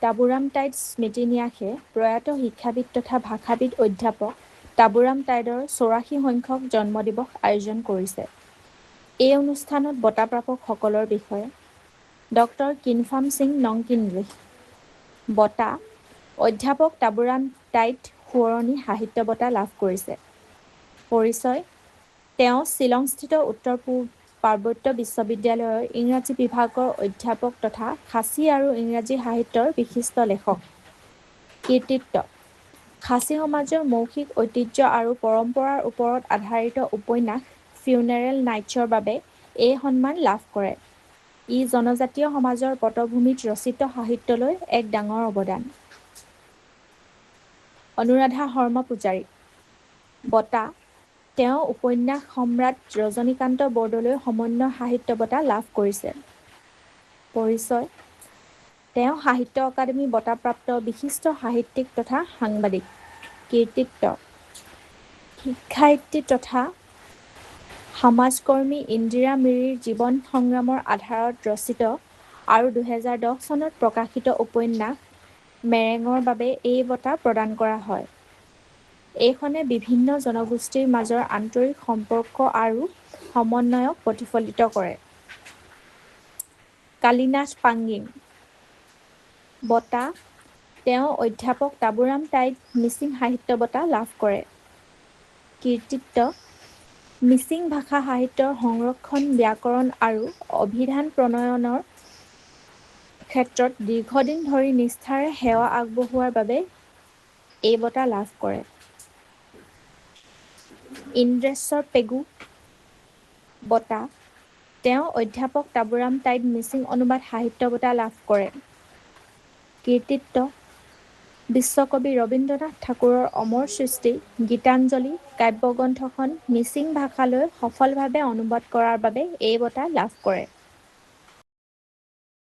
তাবুৰাম Tide স্মৃতি ন্যাসে প্ৰয়াত শিক্ষাবিদ তথা ভাষাবিদ অধ্যাপক তাবুৰাম টাইডৰ ৮৪ সংখ্যক জন্মদিৱস আয়োজন কৰিছে। এই অনুষ্ঠানত বঁটাপ্ৰাপকসকলৰ বিষয়ে ড কিনফাম সিং নংকিনলিখ। বঁটা: অধ্যাপক তাবুৰাম টাইড সোঁৱৰণী সাহিত্য বঁটা লাভ কৰিছে। পৰিচয়: তেওঁ শ্বিলংস্থিত উত্তৰ পাৰ্বত্য বিশ্ববিদ্যালয়ৰ ইংৰাজী বিভাগৰ অধ্যাপক তথা খাচী আৰু ইংৰাজী সাহিত্যৰ বিশিষ্ট লেখক। কৃতিত্ব: খাচী সমাজৰ মৌখিক ঐতিহ্য আৰু পৰম্পৰাৰ ওপৰত আধাৰিত উপন্যাস ফিউনেৰেল নাইটছৰ বাবে এই সন্মান লাভ কৰে। ই জনজাতীয় সমাজৰ পটভূমিত ৰচিত সাহিত্যলৈ এক ডাঙৰ অৱদান। অনুৰাধা শৰ্মা পূজাৰী। বঁটা: তেওঁ উপন্যাস সম্ৰাট ৰজনীকান্ত বৰদলৈ সমন্বয় সাহিত্য বঁটা লাভ কৰিছে। পৰিচয়: তেওঁ সাহিত্য অকাডেমি বঁটাপ্ৰাপ্ত বিশিষ্ট সাহিত্যিক তথা সাংবাদিক। কৃতিত্ব: শিক্ষায়িত্ৰী তথা সমাজকৰ্মী ইন্দিৰা মিৰিৰ জীৱন সংগ্ৰামৰ আধাৰত ৰচিত আৰু ২০১০ চনত প্ৰকাশিত উপন্যাস মেৰেঙৰ বাবে এই বঁটা প্ৰদান কৰা হয়। এইখনে বিভিন্ন জনগোষ্ঠীৰ মাজৰ আন্তৰিক সম্পৰ্ক আৰু সমন্বয়ক প্ৰতিফলিত কৰে। কালীনাথ পাংগিং। বঁটা: তেওঁ অধ্যাপক তাবুৰাম টাইড মিচিং সাহিত্য বঁটা লাভ কৰে। কৃতিত্ব: মিচিং ভাষা সাহিত্যৰ সংৰক্ষণ, ব্যাকৰণ আৰু অভিধান প্ৰণয়নৰ ক্ষেত্ৰত দীৰ্ঘদিন ধৰি নিষ্ঠাৰে সেৱা আগবঢ়োৱাৰ বাবে এই বঁটা লাভ কৰে। ইন্দ্ৰেশ্বৰ পেগু। বঁটা: তেওঁ অধ্যাপক তাবুৰাম টাইড মিচিং অনুবাদ সাহিত্য বঁটা লাভ কৰে। কৃতিত্ব: বিশ্বকবি ৰবীন্দ্ৰনাথ ঠাকুৰৰ অমৰ সৃষ্টি গীতাঞ্জলি কাব্যগ্ৰন্থখন মিচিং ভাষালৈ সফলভাৱে অনুবাদ কৰাৰ বাবে এই বঁটা লাভ কৰে।